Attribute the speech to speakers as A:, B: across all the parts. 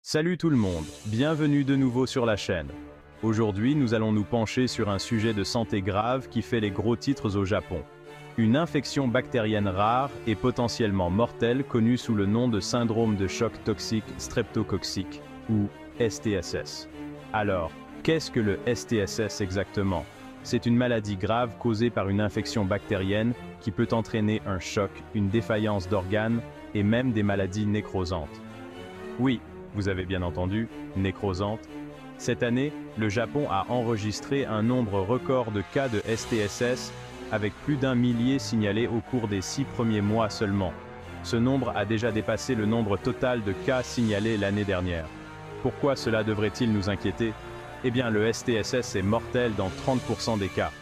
A: Salut tout le monde, bienvenue de nouveau sur la chaîne. Aujourd'hui, nous allons nous pencher sur un sujet de santé grave qui fait les gros titres au Japon. Une infection bactérienne rare et potentiellement mortelle connue sous le nom de syndrome de choc toxique streptococcique, ou STSS. Alors, qu'est-ce que le STSS exactement? C'est une maladie grave causée par une infection bactérienne qui peut entraîner un choc, une défaillance d'organes et même des maladies nécrosantes. Oui, vous avez bien entendu, nécrosante. Cette année, le Japon a enregistré un nombre record de cas de STSS, avec plus d'1 millier signalés au cours des 6 premiers mois seulement. Ce nombre a déjà dépassé le nombre total de cas signalés l'année dernière. Pourquoi cela devrait-il nous inquiéter? Eh bien, le STSS est mortel dans 30% des cas.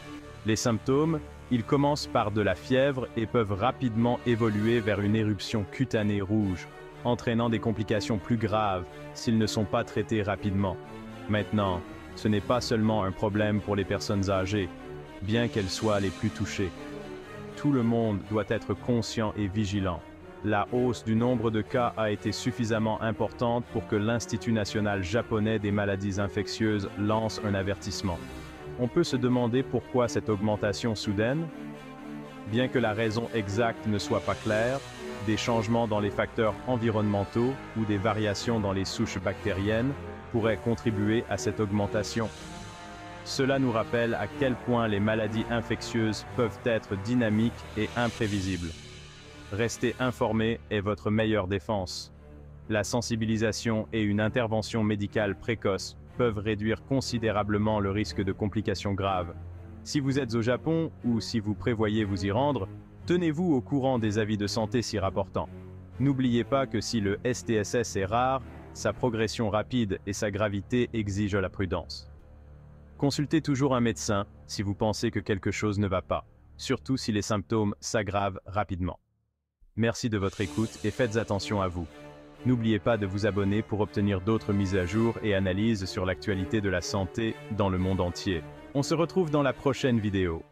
A: Les symptômes, ils commencent par de la fièvre et peuvent rapidement évoluer vers une éruption cutanée rouge, entraînant des complications plus graves s'ils ne sont pas traités rapidement. Maintenant, ce n'est pas seulement un problème pour les personnes âgées, bien qu'elles soient les plus touchées. Tout le monde doit être conscient et vigilant. La hausse du nombre de cas a été suffisamment importante pour que l'Institut national japonais des maladies infectieuses lance un avertissement. On peut se demander pourquoi cette augmentation soudaine? Bien que la raison exacte ne soit pas claire, des changements dans les facteurs environnementaux ou des variations dans les souches bactériennes pourraient contribuer à cette augmentation. Cela nous rappelle à quel point les maladies infectieuses peuvent être dynamiques et imprévisibles. Rester informé est votre meilleure défense. La sensibilisation et une intervention médicale précoce peuvent réduire considérablement le risque de complications graves. Si vous êtes au Japon ou si vous prévoyez vous y rendre, tenez-vous au courant des avis de santé s'y rapportant. N'oubliez pas que si le STSS est rare, sa progression rapide et sa gravité exigent la prudence. Consultez toujours un médecin si vous pensez que quelque chose ne va pas, surtout si les symptômes s'aggravent rapidement. Merci de votre écoute et faites attention à vous. N'oubliez pas de vous abonner pour obtenir d'autres mises à jour et analyses sur l'actualité de la santé dans le monde entier. On se retrouve dans la prochaine vidéo.